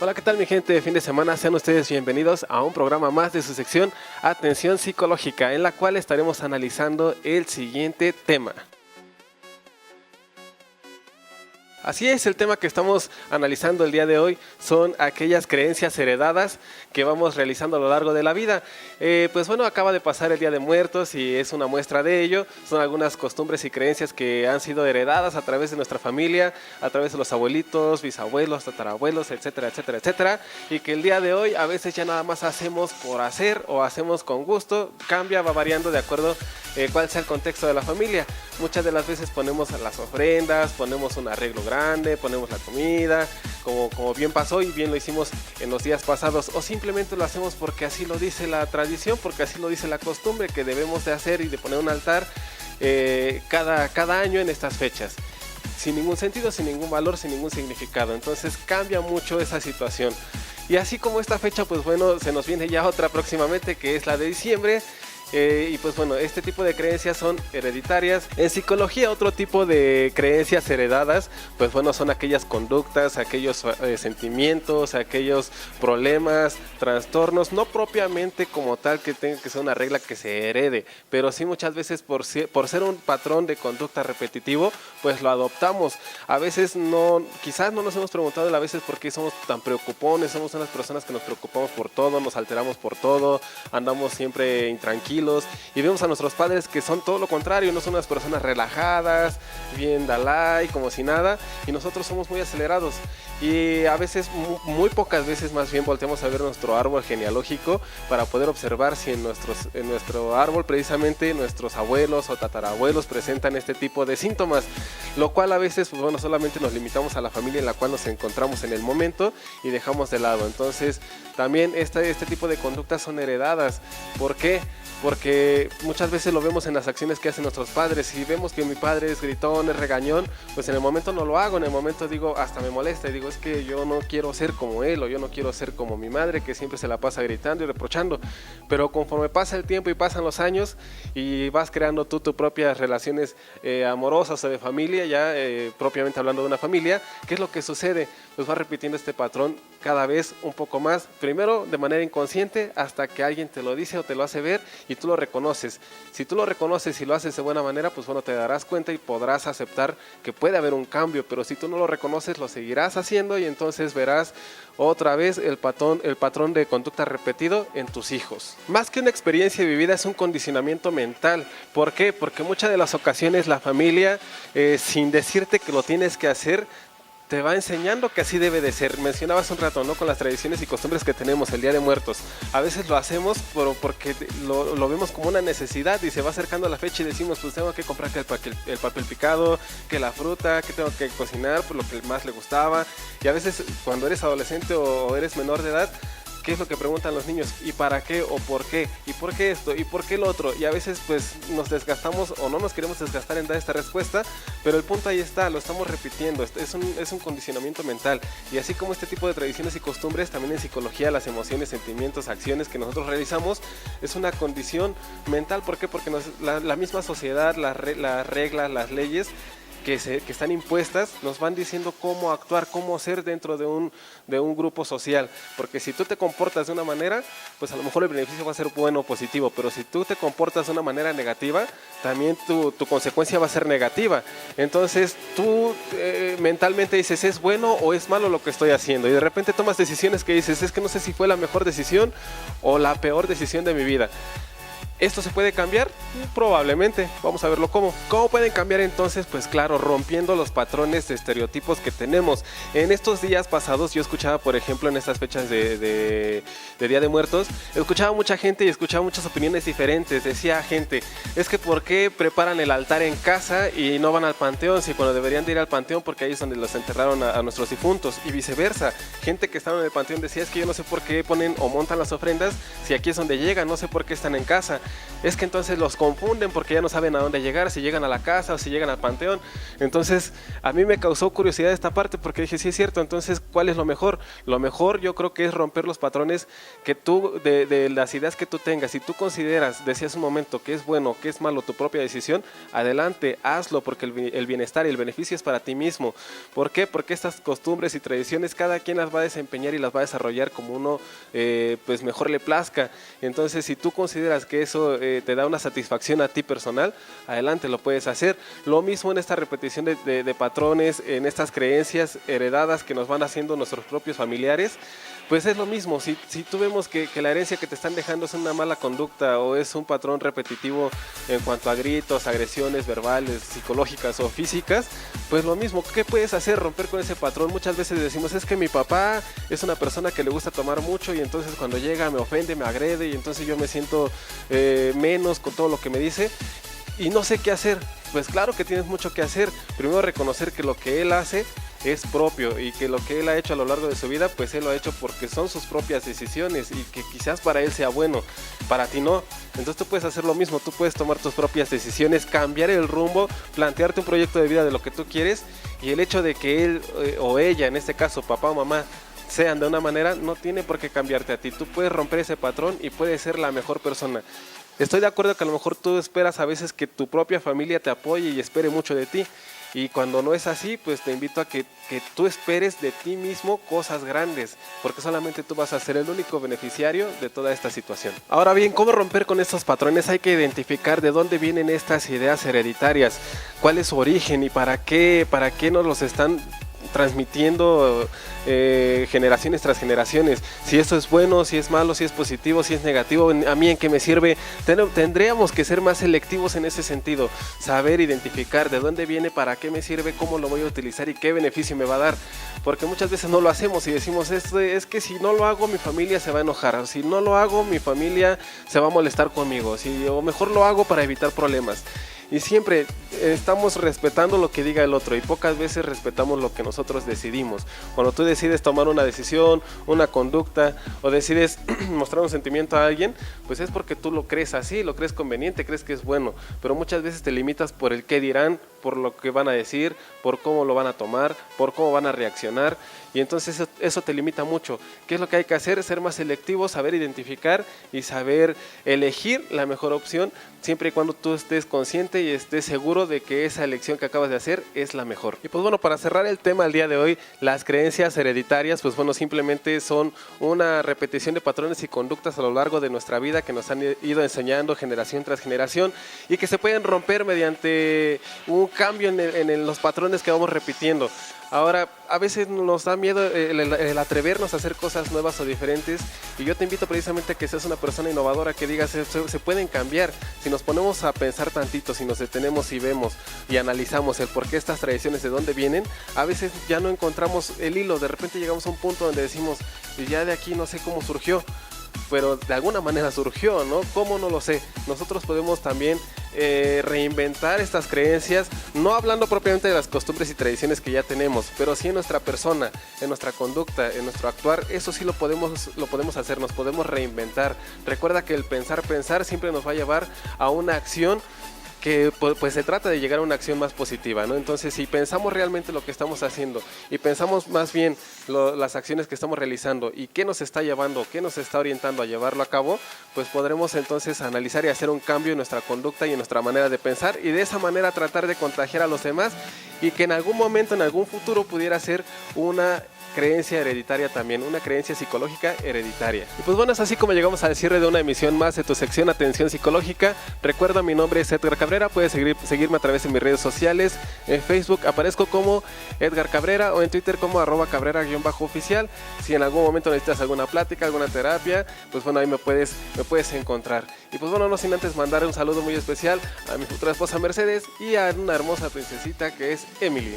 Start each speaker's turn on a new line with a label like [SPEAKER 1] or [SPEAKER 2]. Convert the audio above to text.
[SPEAKER 1] Hola, ¿qué tal mi gente de fin de semana? Sean ustedes bienvenidos a un programa más de su sección Atención Psicológica, en la cual estaremos analizando el siguiente tema. Así es, el tema que estamos analizando el día de hoy son aquellas creencias heredadas que vamos realizando a lo largo de la vida. Pues bueno, acaba de pasar el Día de Muertos y es una muestra de ello. Son algunas costumbres y creencias que han sido heredadas a través de nuestra familia, a través de los abuelitos, bisabuelos, tatarabuelos, etcétera, etcétera, etcétera. Y que el día de hoy a veces ya nada más hacemos por hacer o hacemos con gusto. Cambia, va variando de acuerdo cuál sea el contexto de la familia. Muchas de las veces ponemos las ofrendas, ponemos un arreglo grande, ponemos la comida, como bien pasó y bien lo hicimos en los días pasados, o simplemente lo hacemos porque así lo dice la tradición, porque así lo dice la costumbre que debemos de hacer y de poner un altar cada año en estas fechas, sin ningún sentido, sin ningún valor, sin ningún significado. Entonces cambia mucho esa situación. Y así como esta fecha, pues bueno, se nos viene ya otra próximamente, que es la de diciembre. Y pues bueno, este tipo de creencias son hereditarias. En psicología, otro tipo de creencias heredadas, pues bueno, son aquellas conductas, aquellos sentimientos, aquellos problemas, trastornos, no propiamente como tal que tenga que ser una regla que se herede, pero sí muchas veces por ser un patrón de conducta repetitivo, pues lo adoptamos. A veces quizás no nos hemos preguntado a veces por qué somos tan preocupones, somos unas personas que nos preocupamos por todo, nos alteramos por todo, andamos siempre intranquilos. Y vemos a nuestros padres que son todo lo contrario, no son unas personas relajadas, bien dalai, como si nada, y nosotros somos muy acelerados. Y a veces, muy pocas veces más bien, volteamos a ver nuestro árbol genealógico para poder observar si en nuestro árbol precisamente nuestros abuelos o tatarabuelos presentan este tipo de síntomas, lo cual a veces, pues bueno, solamente nos limitamos a la familia en la cual nos encontramos en el momento y dejamos de lado. Entonces también este tipo de conductas son heredadas. ¿Por qué? Porque muchas veces lo vemos en las acciones que hacen nuestros padres. Si vemos que mi padre es gritón, es regañón, pues en el momento no lo hago, en el momento digo, hasta me molesta y digo, es que yo no quiero ser como él, o yo no quiero ser como mi madre, que siempre se la pasa gritando y reprochando. Pero conforme pasa el tiempo y pasan los años y vas creando tú tus propias relaciones amorosas o de familia, ya propiamente hablando de una familia, ¿qué es lo que sucede? Pues vas repitiendo este patrón cada vez un poco más, primero de manera inconsciente, hasta que alguien te lo dice o te lo hace ver y tú lo reconoces. Si tú lo reconoces y lo haces de buena manera, pues bueno, te darás cuenta y podrás aceptar que puede haber un cambio, pero si tú no lo reconoces, lo seguirás haciendo y entonces verás otra vez el patrón de conducta repetido en tus hijos. Más que una experiencia vivida, es un condicionamiento mental. ¿Por qué? Porque muchas de las ocasiones la familia, sin decirte que lo tienes que hacer, te va enseñando que así debe de ser. Mencionabas un rato, ¿no? Con las tradiciones y costumbres que tenemos, el Día de Muertos. A veces lo hacemos porque lo vemos como una necesidad y se va acercando a la fecha y decimos, pues tengo que comprar el papel picado, que la fruta, que tengo que cocinar, por lo que más le gustaba. Y a veces cuando eres adolescente o eres menor de edad, ¿qué es lo que preguntan los niños? ¿Y para qué? ¿O por qué? ¿Y por qué esto? ¿Y por qué lo otro? Y a veces pues nos desgastamos o no nos queremos desgastar en dar esta respuesta, pero el punto ahí está, lo estamos repitiendo, es un condicionamiento mental. Y así como este tipo de tradiciones y costumbres, también en psicología las emociones, sentimientos, acciones que nosotros realizamos es una condición mental. ¿Por qué? Porque la misma sociedad, las reglas, las leyes que están impuestas nos van diciendo cómo actuar, cómo ser dentro de un grupo social, porque si tú te comportas de una manera, pues a lo mejor el beneficio va a ser bueno o positivo, pero si tú te comportas de una manera negativa, también tu consecuencia va a ser negativa. Entonces tú mentalmente dices, ¿es bueno o es malo lo que estoy haciendo? Y de repente tomas decisiones que dices, es que no sé si fue la mejor decisión o la peor decisión de mi vida. ¿Esto se puede cambiar? Probablemente. Vamos a verlo cómo. ¿Cómo pueden cambiar entonces? Pues claro, rompiendo los patrones de estereotipos que tenemos. En estos días pasados yo escuchaba, por ejemplo, en estas fechas de Día de Muertos, escuchaba mucha gente y escuchaba muchas opiniones diferentes. Decía gente, es que ¿por qué preparan el altar en casa y no van al panteón? Si cuando deberían de ir al panteón porque ahí es donde los enterraron a nuestros difuntos. Y viceversa. Gente que estaba en el panteón decía, es que yo no sé por qué ponen o montan las ofrendas si aquí es donde llegan, no sé por qué están en casa. es que entonces los confunden porque ya no saben a dónde llegar, si llegan a la casa o si llegan al panteón. Entonces a mí me causó curiosidad esta parte porque dije, sí es cierto, entonces ¿cuál es lo mejor? Lo mejor yo creo que es romper los patrones que tú, de las ideas que tú tengas. Si tú consideras, decías un momento, que es bueno, que es malo tu propia decisión, adelante, hazlo, porque el bienestar y el beneficio es para ti mismo. ¿Por qué? Porque estas costumbres y tradiciones cada quien las va a desempeñar y las va a desarrollar como uno pues mejor le plazca. Entonces si tú consideras que eso te da una satisfacción a ti personal, adelante, lo puedes hacer. Lo mismo en esta repetición de patrones, en estas creencias heredadas que nos van haciendo nuestros propios familiares, pues es lo mismo. Si tú vemos que la herencia que te están dejando es una mala conducta o es un patrón repetitivo en cuanto a gritos, agresiones verbales, psicológicas o físicas, pues lo mismo. ¿Qué puedes hacer? Romper con ese patrón. Muchas veces decimos, es que mi papá es una persona que le gusta tomar mucho y entonces cuando llega me ofende, me agrede y entonces yo me siento menos con todo lo que me dice y no sé qué hacer. Pues claro que tienes mucho que hacer. Primero reconocer que lo que él hace es propio y que lo que él ha hecho a lo largo de su vida, pues él lo ha hecho porque son sus propias decisiones y que quizás para él sea bueno, para ti no. Entonces tú puedes hacer lo mismo, tú puedes tomar tus propias decisiones, cambiar el rumbo, plantearte un proyecto de vida de lo que tú quieres, y el hecho de que él o ella, en este caso papá o mamá, sean de una manera, no tiene por qué cambiarte a ti. Tú puedes romper ese patrón y puedes ser la mejor persona. Estoy de acuerdo que a lo mejor tú esperas a veces que tu propia familia te apoye y espere mucho de ti. Y cuando no es así, pues te invito a que tú esperes de ti mismo cosas grandes, porque solamente tú vas a ser el único beneficiario de toda esta situación. Ahora bien, ¿cómo romper con estos patrones? Hay que identificar de dónde vienen estas ideas hereditarias, cuál es su origen y para qué nos los están transmitiendo generaciones tras generaciones. Si esto es bueno, si es malo, si es positivo, si es negativo, a mí en qué me sirve. Tendríamos que ser más selectivos en ese sentido, saber identificar de dónde viene, para qué me sirve, cómo lo voy a utilizar y qué beneficio me va a dar, porque muchas veces no lo hacemos y decimos, es que si no lo hago mi familia se va a enojar, si no lo hago mi familia se va a molestar conmigo, o mejor lo hago para evitar problemas. Y siempre estamos respetando lo que diga el otro y pocas veces respetamos lo que nosotros decidimos. Cuando tú decides tomar una decisión, una conducta o decides mostrar un sentimiento a alguien, pues es porque tú lo crees así, lo crees conveniente, crees que es bueno. Pero muchas veces te limitas por el qué dirán, por lo que van a decir, por cómo lo van a tomar, por cómo van a reaccionar. Y entonces eso te limita mucho. ¿Qué es lo que hay que hacer? Ser más selectivo, saber identificar y saber elegir la mejor opción, siempre y cuando tú estés consciente y estés seguro de que esa elección que acabas de hacer es la mejor. Y pues bueno, para cerrar el tema el día de hoy, las creencias hereditarias, pues bueno, simplemente son una repetición de patrones y conductas a lo largo de nuestra vida que nos han ido enseñando generación tras generación y que se pueden romper mediante un cambio en los patrones que vamos repitiendo. Ahora, a veces nos da miedo el atrevernos a hacer cosas nuevas o diferentes, y yo te invito precisamente a que seas una persona innovadora, que digas, se pueden cambiar. Si nos ponemos a pensar tantito, si nos detenemos y vemos y analizamos el por qué estas tradiciones, de dónde vienen, a veces ya no encontramos el hilo. De repente llegamos a un punto donde decimos, ya de aquí no sé cómo surgió, pero de alguna manera surgió, ¿no? ¿Cómo? No lo sé. Nosotros podemos también reinventar estas creencias, no hablando propiamente de las costumbres y tradiciones que ya tenemos, pero sí en nuestra persona, en nuestra conducta, en nuestro actuar. Eso sí lo podemos hacer, nos podemos reinventar. Recuerda que el pensar siempre nos va a llevar a una acción que pues se trata de llegar a una acción más positiva, ¿no? Entonces, si pensamos realmente lo que estamos haciendo y pensamos más bien las acciones que estamos realizando y qué nos está llevando, qué nos está orientando a llevarlo a cabo, pues podremos entonces analizar y hacer un cambio en nuestra conducta y en nuestra manera de pensar, y de esa manera tratar de contagiar a los demás, y que en algún momento, en algún futuro, pudiera ser una creencia hereditaria también, una creencia psicológica hereditaria. Y pues bueno, es así como llegamos al cierre de una emisión más de tu sección Atención Psicológica. Recuerda, mi nombre es Edgar Cabrera, puedes seguirme a través de mis redes sociales. En Facebook aparezco como Edgar Cabrera, o en Twitter como @Cabrera_oficial. Si en algún momento necesitas alguna plática, alguna terapia, pues bueno, ahí me puedes encontrar. Y pues bueno, no sin antes mandar un saludo muy especial a mi futura esposa Mercedes y a una hermosa princesita que es Emily.